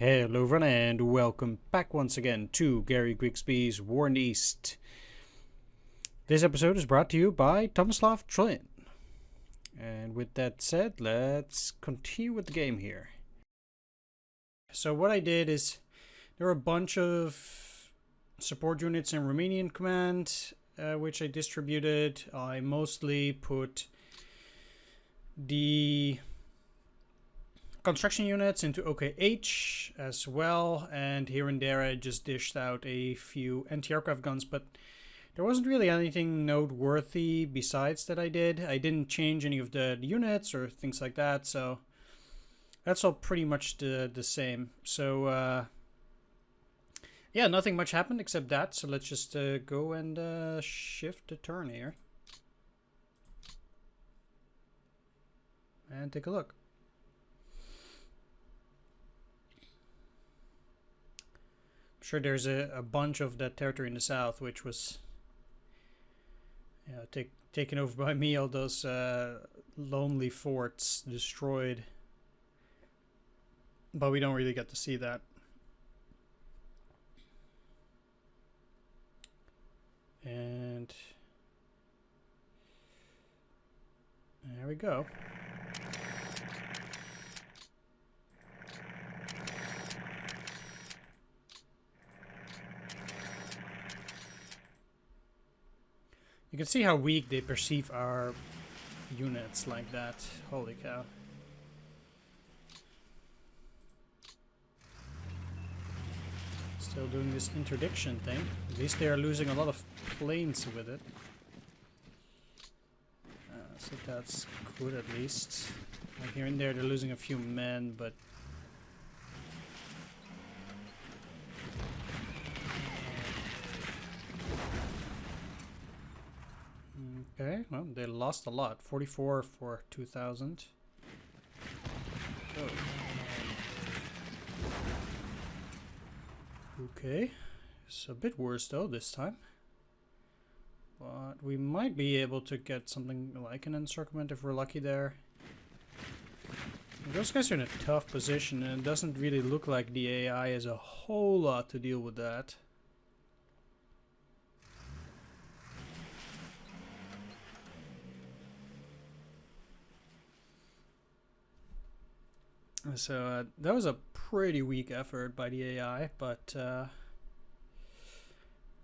Hello everyone and welcome back once again to Gary Grigsby's War in the East. This episode is brought to you by Tomislav Trillian. And with that said, let's continue with the game here. So what I did is, there were a bunch of support units in Romanian command, which I distributed. I mostly put the construction units into OKH as well, and here and there I just dished out a few anti-aircraft guns, but there wasn't really anything noteworthy besides that I did. I didn't change any of the units or things like that, so that's all pretty much the same. So yeah, nothing much happened except that, so let's just go and shift the turn here and take a look. Sure, there's a bunch of that territory in the south which was taken over by me, all those lonely forts destroyed, but we don't really get to see that. And there we go. You can see how weak they perceive our units like that. Holy cow. Still doing this interdiction thing. At least they are losing a lot of planes with it. So that's good at least. Like here and there they're losing a few men, but okay, well, they lost a lot. 44 for 2,000. Oh. Okay, it's a bit worse though this time. But we might be able to get something like an encirclement if we're lucky there. Those guys are in a tough position, and it doesn't really look like the AI has a whole lot to deal with that. So that was a pretty weak effort by the AI, but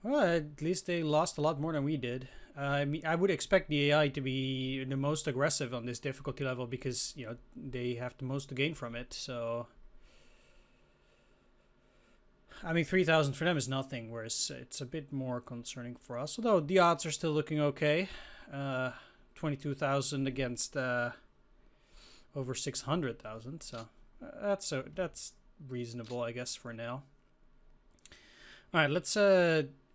well, at least they lost a lot more than we did. I mean, I would expect the AI to be the most aggressive on this difficulty level because, you know, they have the most to gain from it. So, I mean, 3,000 for them is nothing, whereas it's a bit more concerning for us. Although the odds are still looking okay. 22,000 against over 600,000, so that's reasonable, I guess, for now. All right, let's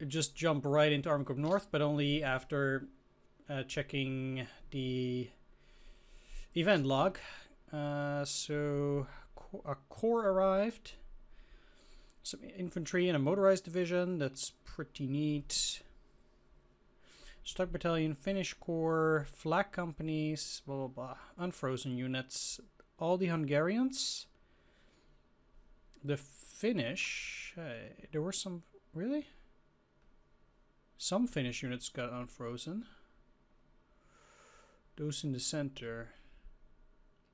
just jump right into Army Corps North, but only after checking the event log. So a corps arrived, some infantry and a motorized division. That's pretty neat. Stuck Battalion, Finnish Corps, flag companies, blah blah blah, unfrozen units, all the Hungarians, the Finnish. There were some, really? Some Finnish units got unfrozen. Those in the center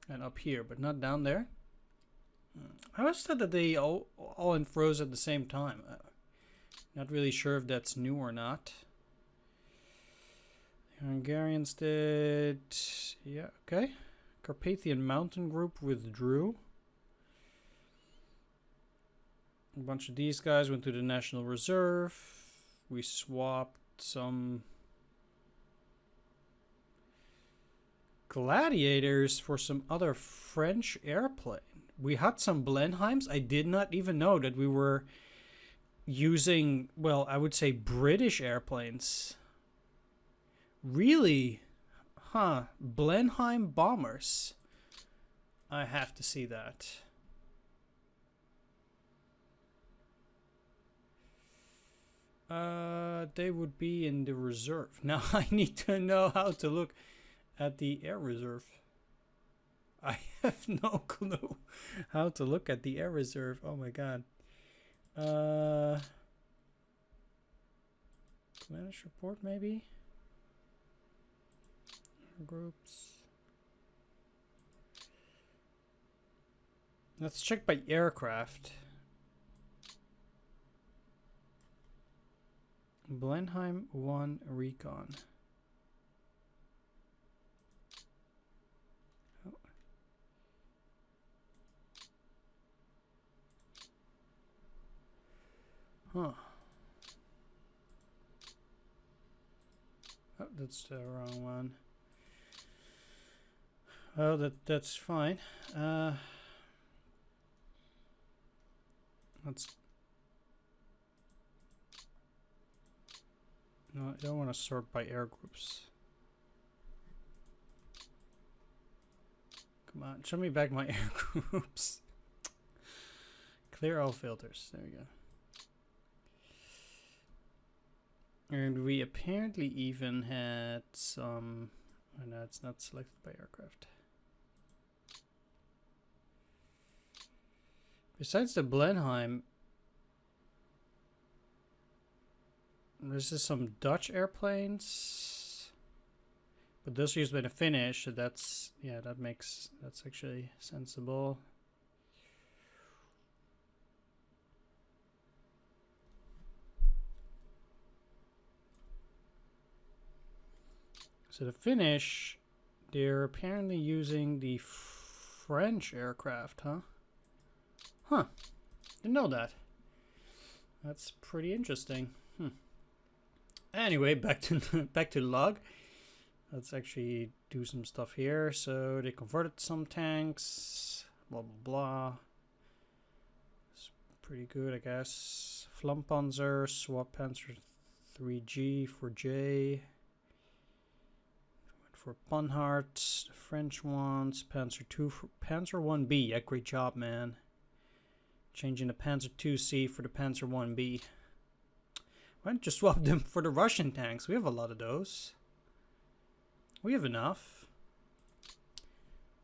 and up here, but not down there. I always thought that they all unfroze at the same time. Not really sure if that's new or not. Hungarians did, yeah, okay. Carpathian Mountain Group withdrew. A bunch of these guys went to the National Reserve. We swapped some Gladiators for some other French airplane. We had some Blenheims. I did not even know that we were using, well, I would say British airplanes. Really? Huh. Blenheim bombers. I have to see that. They would be in the reserve. Now I need to know how to look at the air reserve. I have no clue how to look at the air reserve. Oh my god. Manage report maybe? Groups. Let's check by aircraft. Blenheim 1 Recon. Oh. Huh. Oh, that's the wrong one. Oh, that's fine. Let's. No, I don't want to sort by air groups. Come on, show me back my air groups. Clear all filters. There we go. And we apparently even had some. Oh no, it's not selected by aircraft. Besides the Blenheim, this is some Dutch airplanes, but those are used by the Finnish. So that's that's actually sensible. So the Finnish, they're apparently using the French aircraft, huh? Huh. Didn't know that. That's pretty interesting. Anyway, back to the log. Let's actually do some stuff here. So they converted some tanks. Blah blah blah. It's pretty good, I guess. Flampanzer, swap Panzer 3G for J. For Panhard, the French ones, Panzer 2 for Panzer 1B. Yeah, great job, man. Changing the Panzer 2C for the Panzer 1B. Why don't you swap them for the Russian tanks? We have a lot of those. We have enough.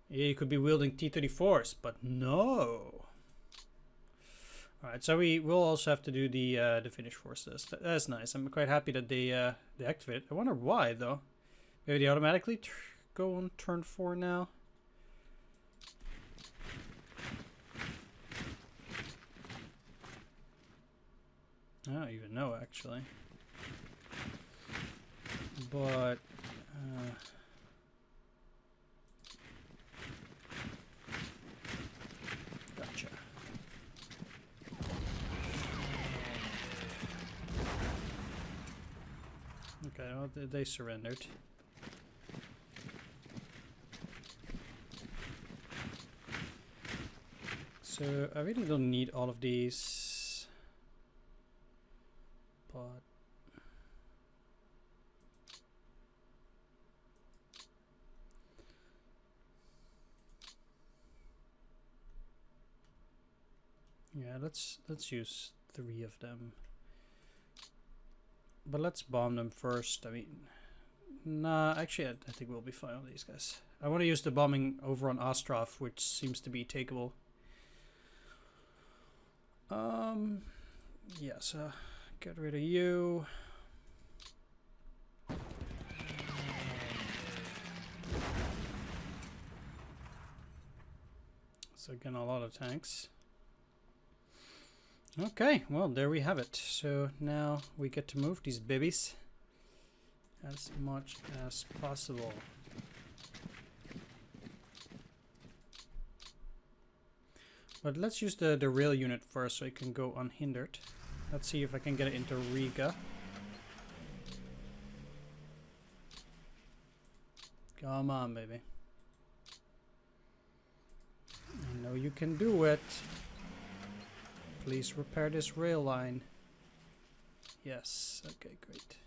Yeah, you could be wielding T-34s, but no. Alright, so we will also have to do the Finnish forces. That's nice. I'm quite happy that they activate it. I wonder why, though. Maybe they automatically go on turn 4 now. I don't even know, actually. But gotcha. Okay, well, they surrendered. So I really don't need all of these, but yeah, let's use 3 of them. But let's bomb them first. I mean, nah, actually I think we'll be fine on these guys. I want to use the bombing over on Ostrov, which seems to be takeable. Yeah, so get rid of you. So again, a lot of tanks. Okay, well, there we have it. So now we get to move these babies as much as possible. But let's use the rail unit first so it can go unhindered. Let's see if I can get it into Riga. Come on, baby. I know you can do it. Please repair this rail line. Yes, okay, great.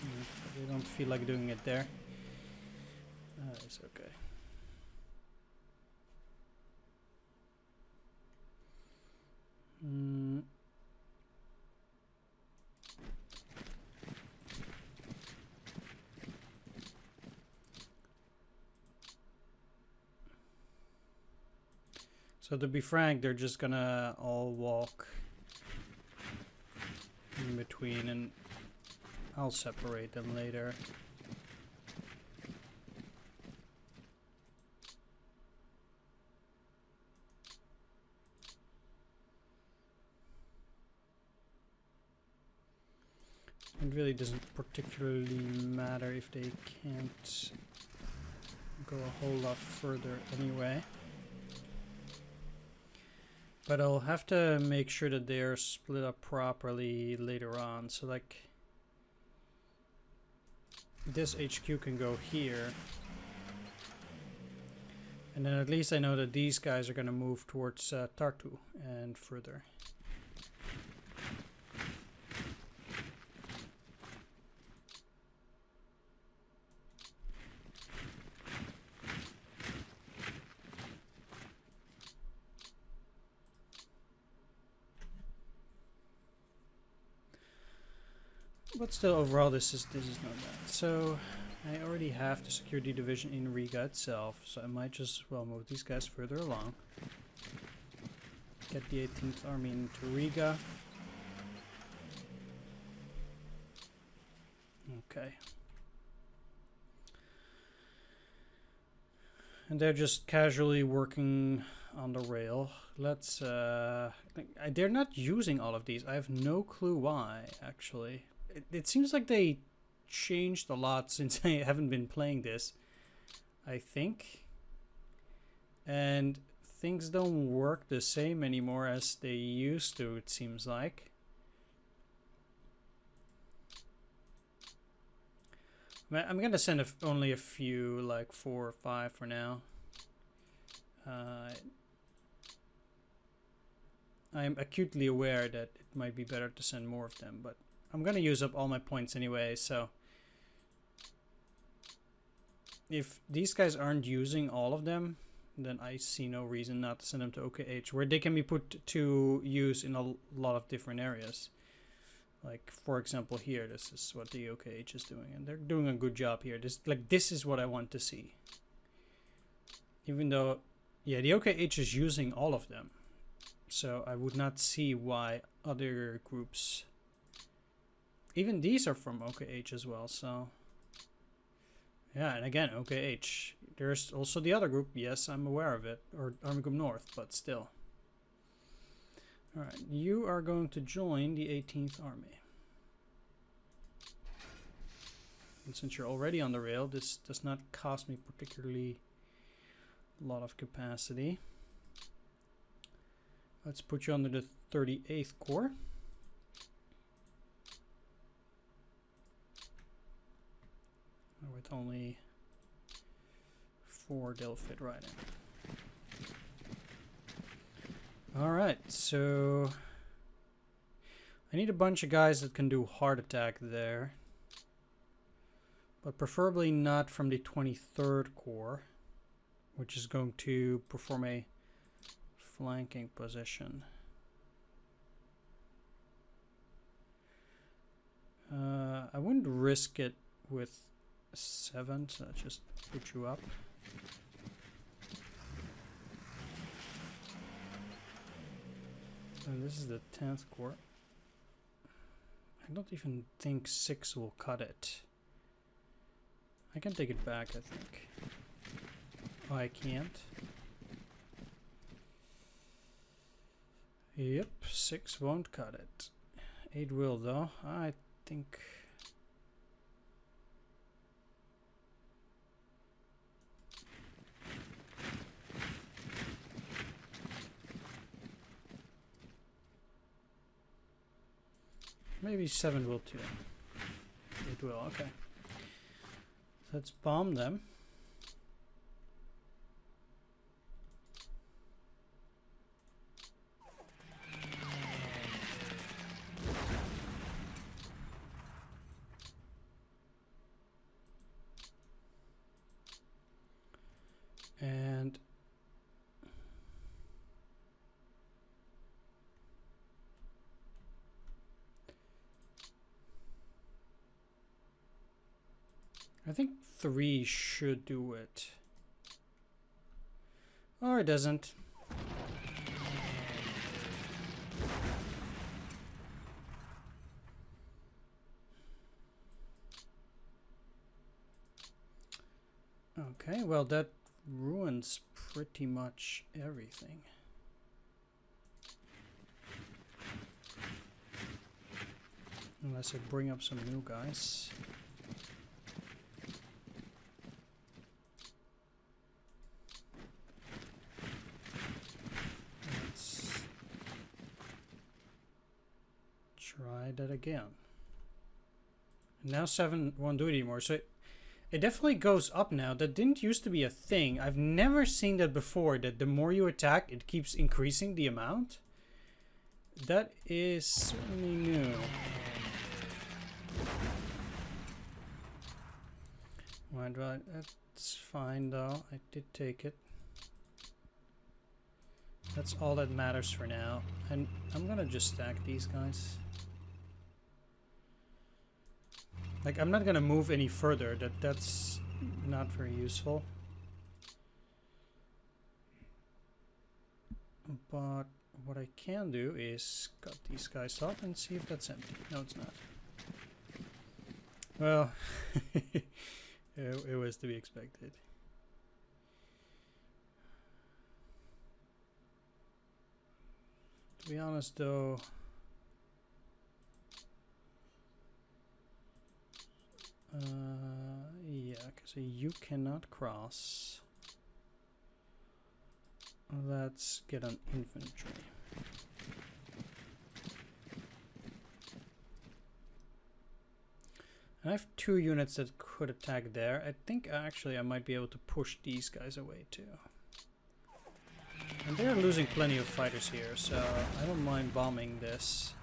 I don't feel like doing it there. It's okay. So to be frank, they're just gonna all walk in between, and I'll separate them later. It really doesn't particularly matter if they can't go a whole lot further anyway. But I'll have to make sure that they're split up properly later on. So like this HQ can go here. And then at least I know that these guys are going to move towards Tartu and further. But still, overall, this is not bad. So I already have the security division in Riga itself, so I might just move these guys further along. Get the 18th Army into Riga. Okay. And they're just casually working on the rail. Let's they're not using all of these. I have no clue why, actually. It seems like they changed a lot since I haven't been playing this, I think. And things don't work the same anymore as they used to, it seems like. I'm gonna send only a few, like 4 or 5 for now. I'm acutely aware that it might be better to send more of them, but I'm gonna use up all my points anyway, so if these guys aren't using all of them, then I see no reason not to send them to OKH, where they can be put to use in a lot of different areas. Like, for example, here, this is what the OKH is doing, and they're doing a good job here. This is what I want to see. Even though, yeah, the OKH is using all of them, so I would not see why other groups... Even these are from OKH as well, so... Yeah, and again, OKH. There's also the other group. Yes, I'm aware of it. Or Army Group North, but still. Alright, you are going to join the 18th Army. And since you're already on the rail, this does not cost me particularly a lot of capacity. Let's put you under the 38th Corps. With only 4, they'll fit right in. Alright, so I need a bunch of guys that can do heart attack there, but preferably not from the 23rd Corps, which is going to perform a flanking position. I wouldn't risk it with 7, so let's just put you up. And this is the 10th Corps. I don't even think 6 will cut it. I can take it back, I think. Oh, I can't. Yep, 6 won't cut it. 8 will though. I think... Maybe 7 will too. 8 will, okay. Let's bomb them. And I think 3 should do it. Or it doesn't. Okay, well that ruins pretty much everything. Unless I bring up some new guys. Let's try that again. Now 7 won't do it anymore, so it definitely goes up now. That didn't used to be a thing. I've never seen that before, that the more you attack, it keeps increasing the amount. That is certainly new. Right, that's fine though. I did take it. That's all that matters for now. And I'm gonna just stack these guys. Like, I'm not gonna move any further. That's not very useful. But what I can do is cut these guys off and see if that's empty. No, it's not. Well, it was to be expected. To be honest though, yeah, because you cannot cross. Let's get an infantry. I have 2 units that could attack there. I think actually I might be able to push these guys away too. And they're losing plenty of fighters here, so I don't mind bombing this.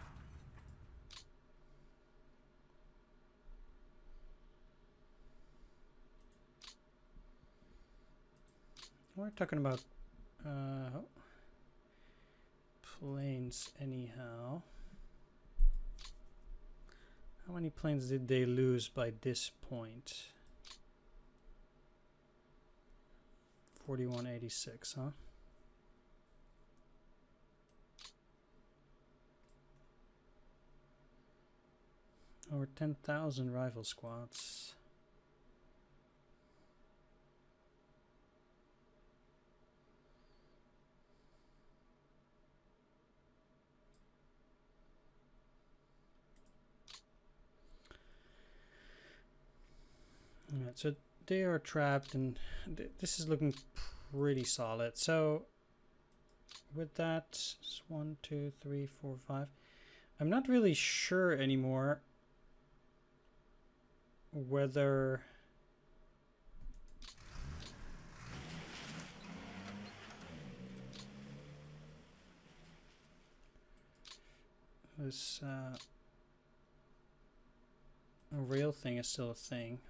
We're talking about planes anyhow. How many planes did they lose by this point? 4186, huh? Over 10,000 rifle squads. Alright, so they are trapped, and this is looking pretty solid. So with that, it's 1, 2, 3, 4, 5. I'm not really sure anymore whether this rail thing is still a thing.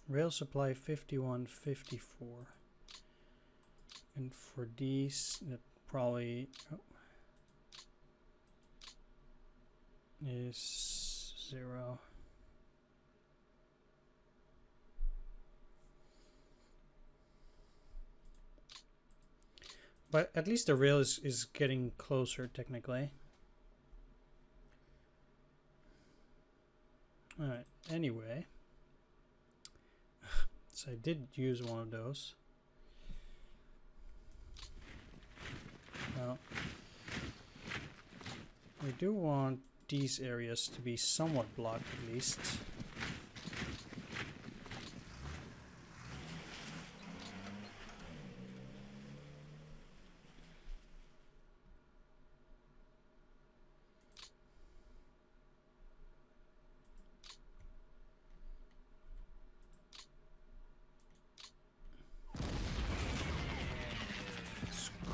Rail supply 51, 54. And for these, that probably is 0. But at least the rail is getting closer technically. Alright, anyway. So I did use one of those. Well, we do want these areas to be somewhat blocked at least.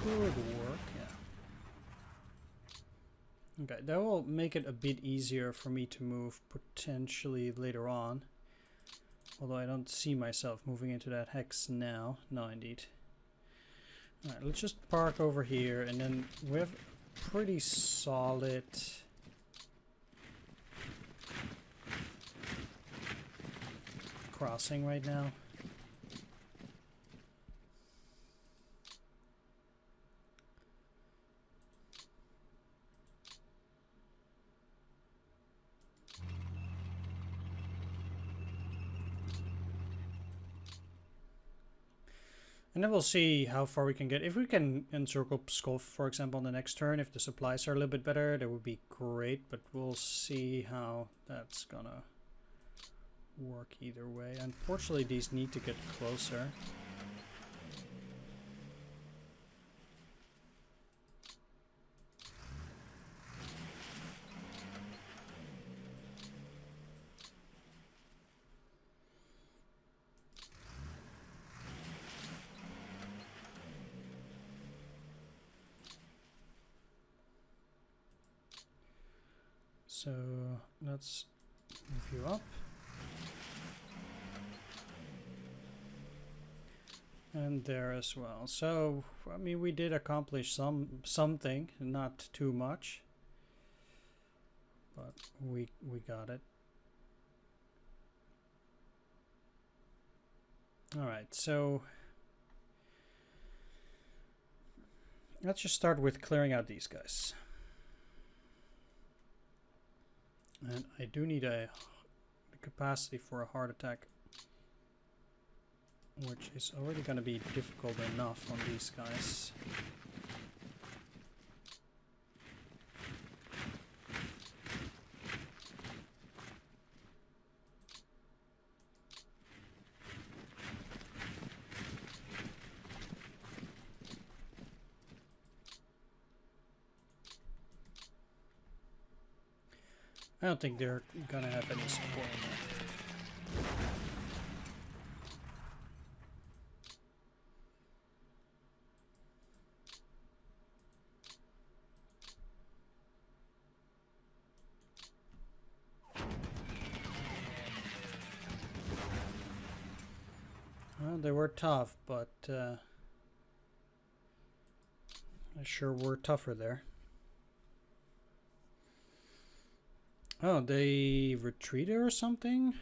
Could work, yeah. Okay, that will make it a bit easier for me to move potentially later on. Although I don't see myself moving into that hex now. No, indeed. Alright, let's just park over here, and then we have pretty solid crossing right now. And then we'll see how far we can get. If we can encircle Pskov, for example, on the next turn, if the supplies are a little bit better, that would be great. But we'll see how that's gonna work either way. Unfortunately, these need to get closer. So let's move you up. And there as well. So, I mean, we did accomplish something, not too much. But we got it. Alright, so let's just start with clearing out these guys. And I do need a capacity for a heart attack, which is already going to be difficult enough on these guys. I don't think they're going to have any support in that. Well, they were tough, but they sure were tougher there. Oh, they retreated or something?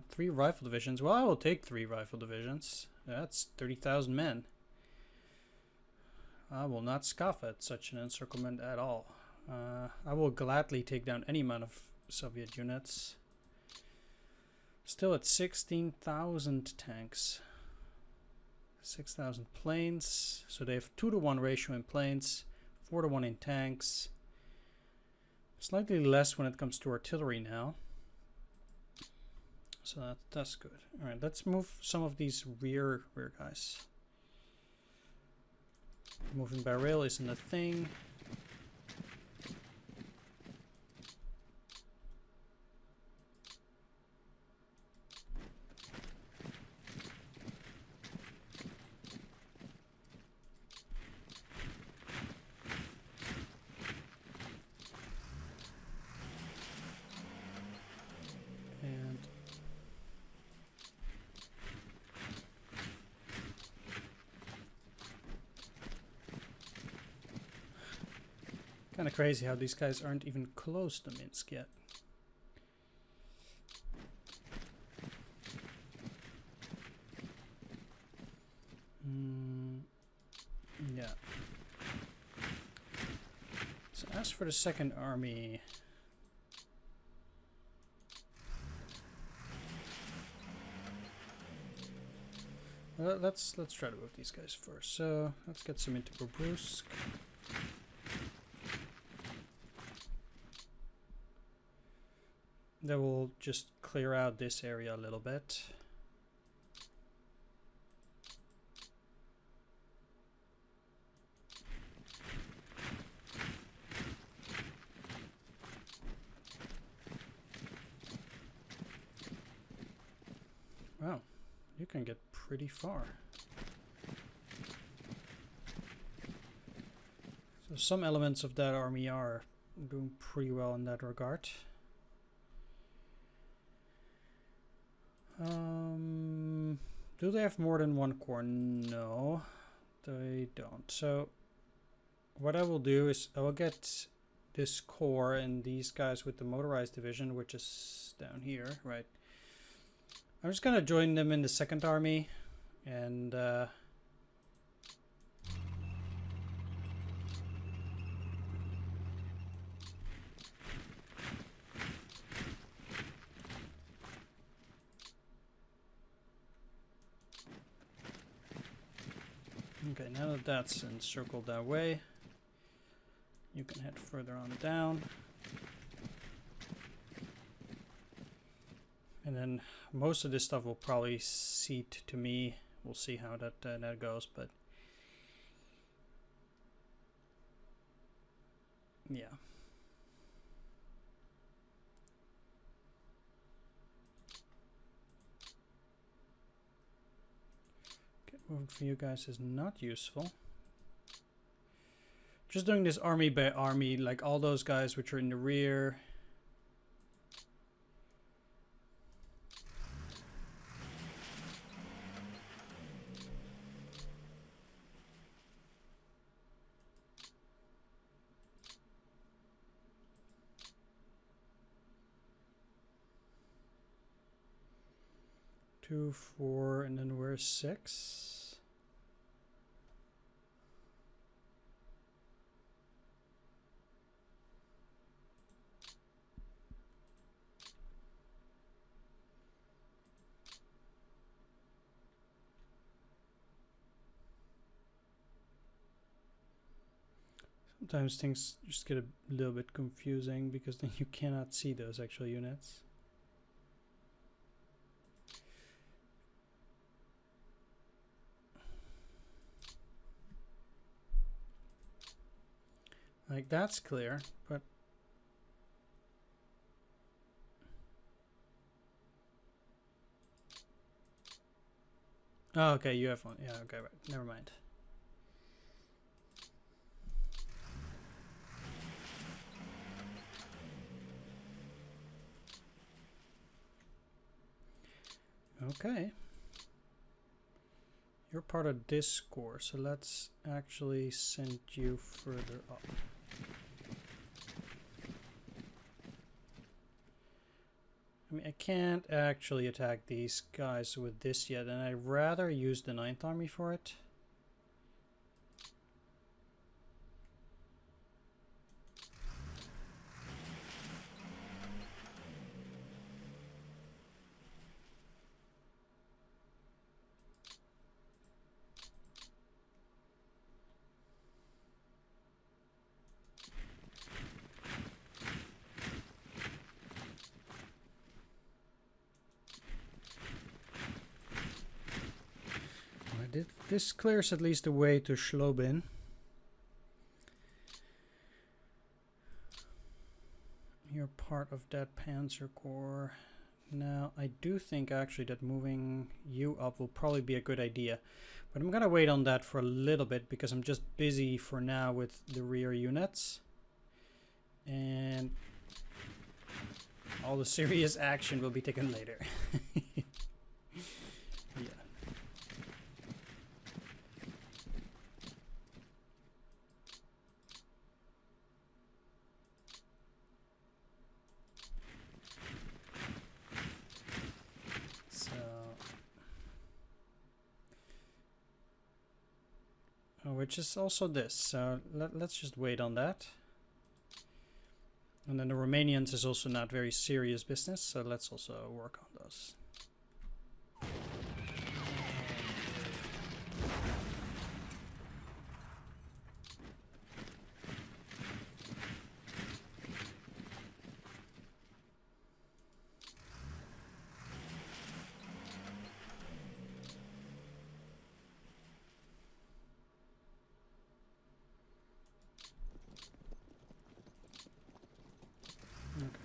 3 rifle divisions. Well, I will take 3 rifle divisions. That's 30,000 men. I will not scoff at such an encirclement at all. I will gladly take down any amount of Soviet units. Still at 16,000 tanks. 6,000 planes. So they have 2-to-1 ratio in planes, 4-to-1 in tanks. Slightly less when it comes to artillery now. So that's good. Alright, let's move some of these rear guys. Moving by rail isn't a thing. Kind of crazy how these guys aren't even close to Minsk yet. Yeah. So as for the second army, let's try to move these guys first. So let's get some into Bobrusk. That will just clear out this area a little bit. Wow, you can get pretty far. So some elements of that army are doing pretty well in that regard. Do they have more than 1 corps? No, they don't. So what I will do is I will get this corps and these guys with the motorized division, which is down here, right? I'm just gonna join them in the second army and Okay, now that that's encircled that way, you can head further on down. And then most of this stuff will probably seat to me. We'll see how that goes, but yeah. Okay, moving for you guys is not useful. Just doing this army by army, like all those guys which are in the rear. Two, four, and then we're 6. Sometimes things just get a little bit confusing because then you cannot see those actual units. Like that's clear, but oh, okay, you have one. Yeah, okay, right. Never mind. Okay. You're part of this core, so let's actually send you further up. I mean, I can't actually attack these guys with this yet, and I'd rather use the 9th Army for it. This clears at least the way to Schlobin. You're part of that Panzer Corps. Now, I do think actually that moving you up will probably be a good idea. But I'm gonna wait on that for a little bit because I'm just busy for now with the rear units. And all the serious action will be taken later. Which is also this, so let's just wait on that. And then the Romanians is also not very serious business, so let's also work on those.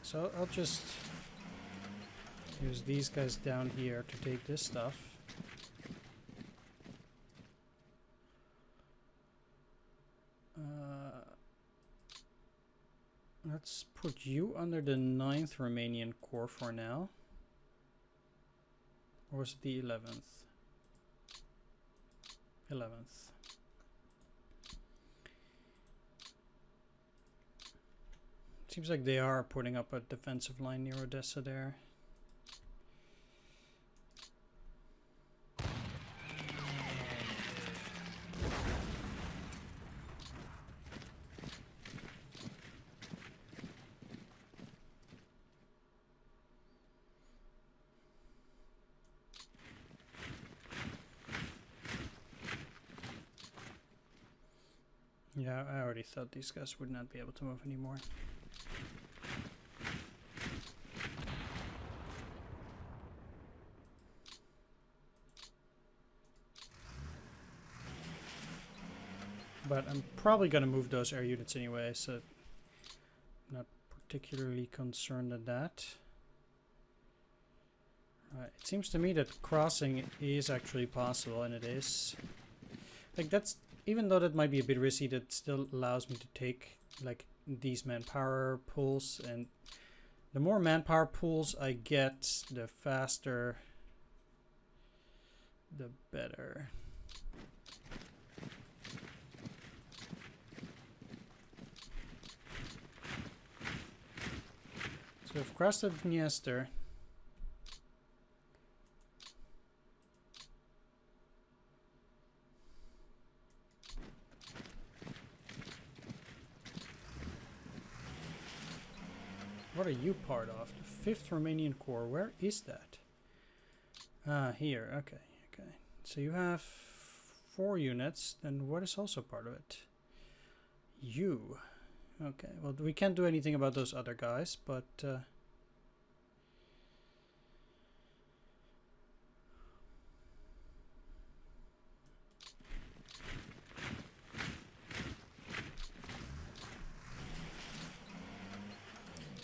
So I'll just use these guys down here to take this stuff. Let's put you under the 9th Romanian Corps for now. Or was it the 11th? 11th. Seems like they are putting up a defensive line near Odessa there. Yeah, I already thought these guys would not be able to move anymore. But I'm probably going to move those air units anyway, so I'm not particularly concerned at that. Right, it seems to me that crossing is actually possible, and it is. Like, that's, even though that might be a bit risky, that still allows me to take, like, these manpower pools, and the more manpower pools I get, the faster, the better. So we've crossed the Dniester. What are you part of? The 5th Romanian Corps. Where is that? Ah, here. Okay, okay. So you have 4 units. Then what is also part of it? You. Okay, well, we can't do anything about those other guys, but...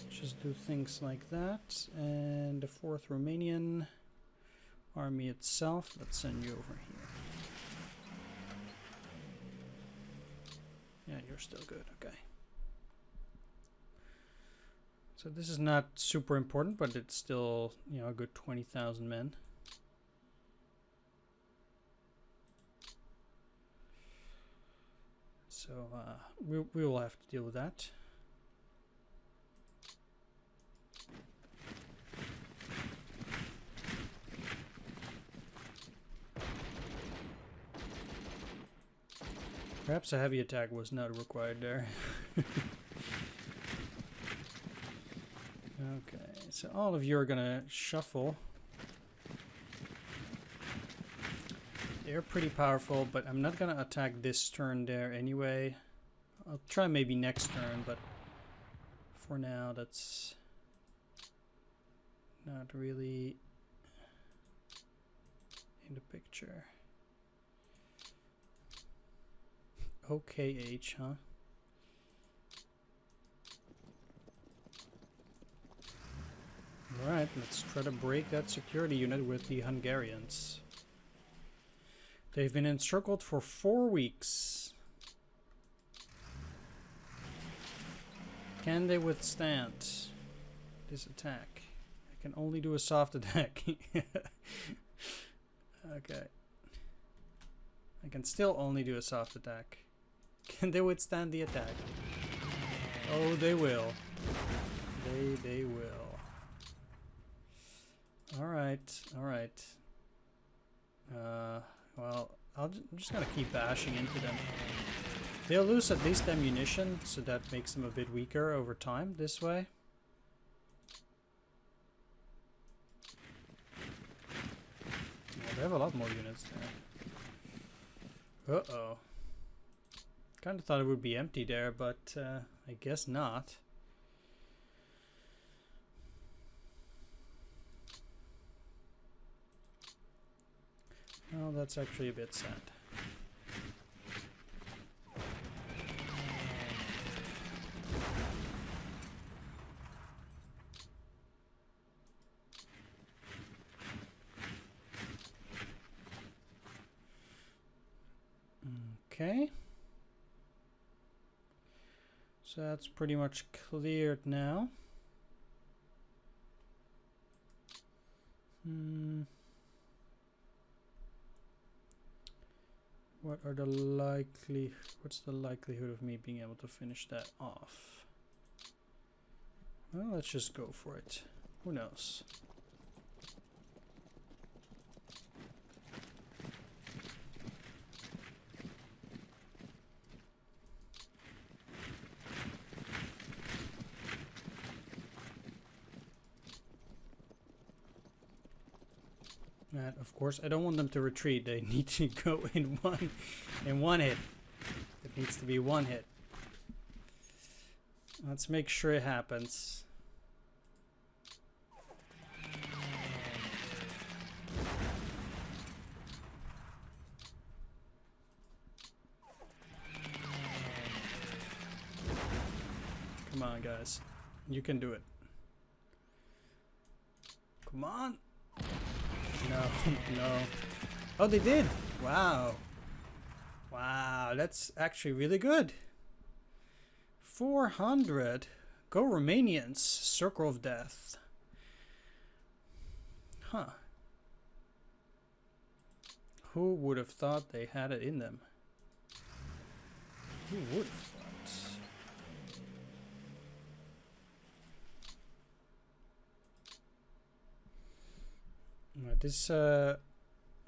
just do things like that. And the 4th Romanian army itself, let's send you over here. Yeah, you're still good, okay. So this is not super important, but it's still, you know, a good 20,000 men. So we will have to deal with that. Perhaps a heavy attack was not required there. Okay, so all of you are gonna shuffle. They're pretty powerful, but I'm not gonna attack this turn there anyway. I'll try maybe next turn, but for now that's not really in the picture. OKH, huh? Alright, let's try to break that security unit with the Hungarians. They've been encircled for 4 weeks. Can they withstand this attack? I can only do a soft attack. Okay. I can still only do a soft attack. Can they withstand the attack? Oh, they will. They will. Alright, alright. Well, I'm just gonna keep bashing into them. They'll lose at least ammunition, so that makes them a bit weaker over time this way. Well, they have a lot more units there. Uh-oh. Kind of thought it would be empty there, but I guess not. Well, that's actually a bit sad. Okay. So that's pretty much cleared now. What's the likelihood of me being able to finish that off? Well, let's just go for it. Who knows? And of course, I don't want them to retreat. They need to go in one hit. It Needs to be one hit. Let's make sure it happens. Come on, guys. You can do it. Come on. No, no. Oh, they did. Wow. Wow, that's actually really good. 400. Go Romanians. Circle of Death. Huh. Who would have thought they had it in them? Who would have thought? This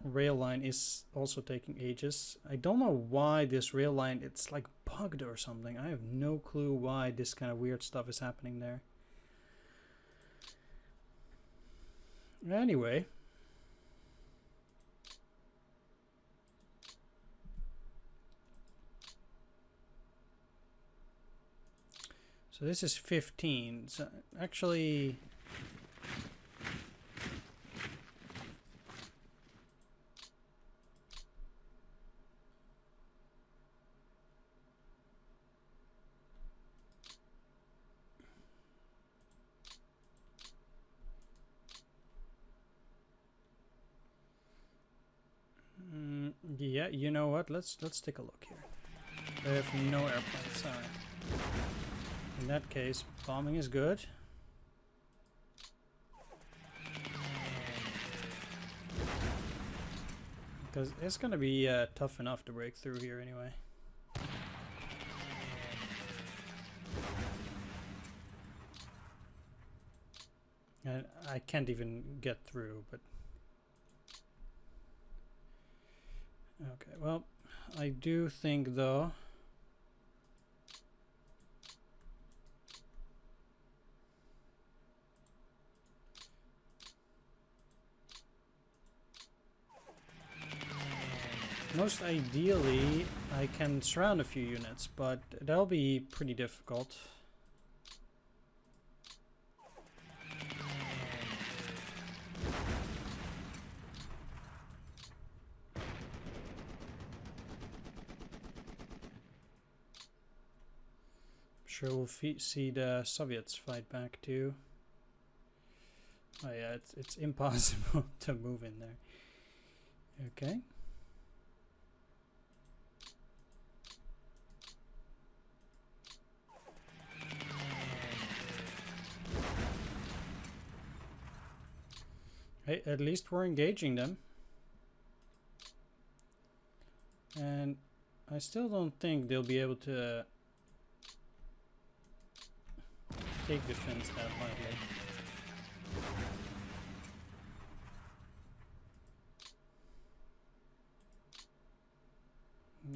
rail line is also taking ages. I don't know why this rail line, it's like bugged or something. I have no clue why this kind of weird stuff is happening there. Anyway. So this is 15. So actually... yeah, you know what? Let's take a look here. They have no airplanes. Alright. In that case, bombing is good. Because it's gonna be tough enough to break through here anyway. And I can't even get through, but... Okay, well, I do think, though... Most ideally, I can surround a few units, but that'll be pretty difficult. Sure, we'll see the Soviets fight back too. Oh yeah, it's impossible to move in there. Okay. Hey, at least we're engaging them. And I still don't think they'll be able to take defense that lightly.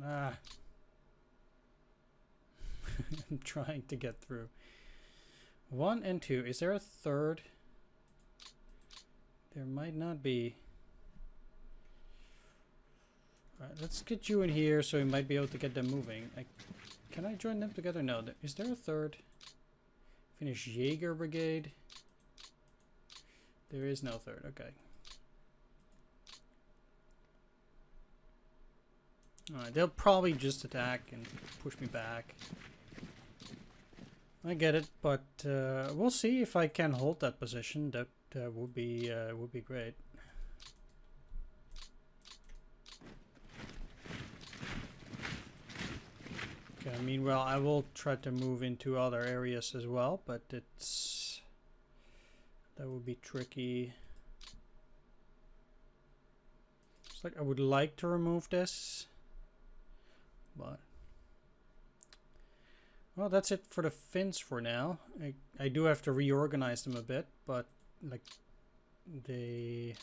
Ah. I'm trying to get through. 1 and 2. Is there a third? There might not be. Alright, let's get you in here so we might be able to get them moving. Can I join them together? No. Is there a third? Finish Jaeger Brigade. There is no third. Okay. Alright, they'll probably just attack and push me back. I get it, but we'll see if I can hold that position. That would be great. Okay, meanwhile, I will try to move into other areas as well, but that would be tricky. It's like I would like to remove this, but well, that's it for the Finns for now. I do have to reorganize them a bit, but like their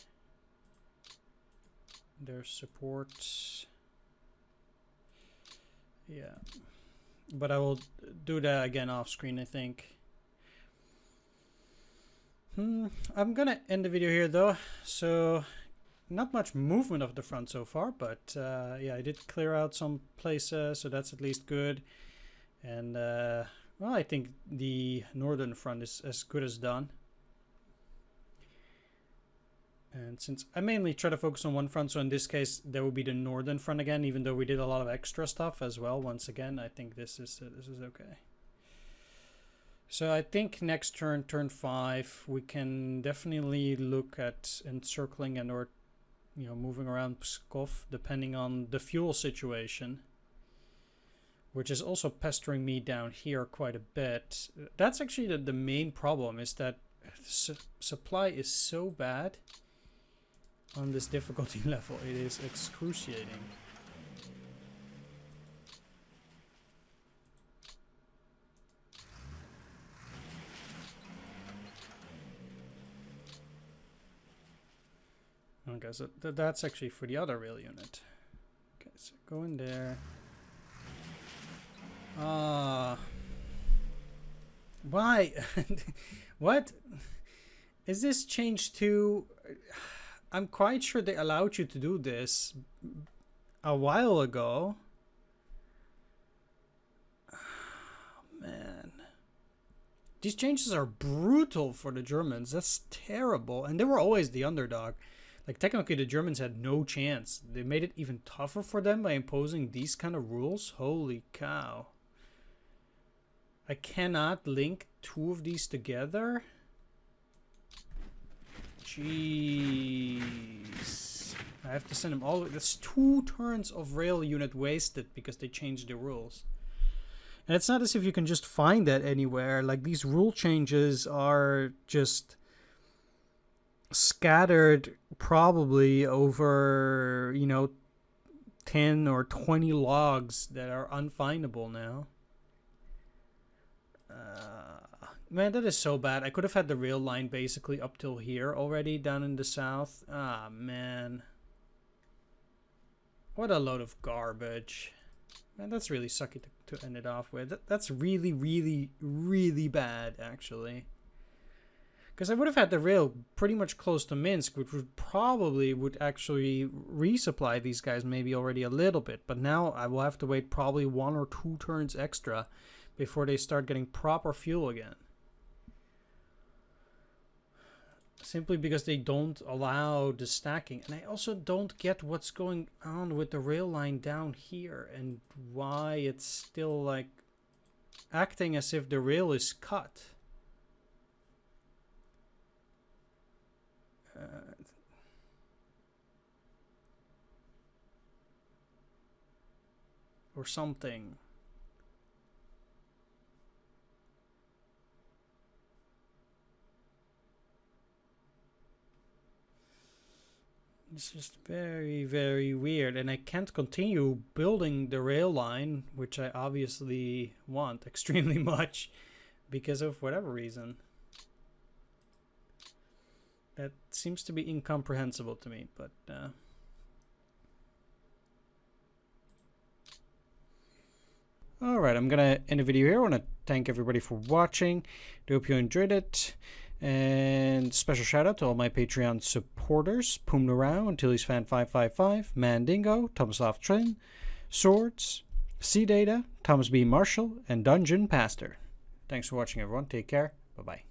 support, yeah. But I will do that again off screen, I think. I'm gonna end the video here though. So not much movement of the front so far, but yeah, I did clear out some places, so that's at least good. And well, I think the northern front is as good as done. And since I mainly try to focus on one front, so in this case there will be the northern front again, even though we did a lot of extra stuff as well. Once again, I think this is okay. So I think next turn, turn 5, we can definitely look at encircling and or moving around Pskov, depending on the fuel situation, which is also pestering me down here quite a bit. That's actually the main problem, is that supply is so bad on this difficulty level. It is excruciating. Okay, so that's actually for the other rail unit. Okay, so go in there. Why? What? Is this changed to... I'm quite sure they allowed you to do this a while ago. Oh, man. These changes are brutal for the Germans. That's terrible. And they were always the underdog. Like, technically, the Germans had no chance. They made it even tougher for them by imposing these kind of rules. Holy cow. I cannot link 2 of these together. Jeez. I have to send them all. That's 2 turns of rail unit wasted because they changed the rules. And it's not as if you can just find that anywhere. Like, these rule changes are just scattered probably over, 10 or 20 logs that are unfindable now. Man, that is so bad. I could have had the rail line basically up till here already down in the south. Ah, man. What a load of garbage. Man, that's really sucky to end it off with. That's really, really, really bad, actually. Because I would have had the rail pretty much close to Minsk, which would actually resupply these guys maybe already a little bit. But now I will have to wait probably 1 or 2 turns extra before they start getting proper fuel again. Simply because they don't allow the stacking. And I also don't get what's going on with the rail line down here and why it's still like acting as if the rail is cut. Or something. It's just very, very weird, and I can't continue building the rail line, which I obviously want extremely much because of whatever reason. That seems to be incomprehensible to me, but alright, I'm gonna end the video here. I want to thank everybody for watching. I hope you enjoyed it. And special shout out to all my Patreon supporters: Poomnerau, Antilles Fan 555, Mandingo, Tomislav Trin, Swords, C Data, Thomas B. Marshall, and Dungeon Pastor. Thanks for watching, everyone. Take care. Bye bye.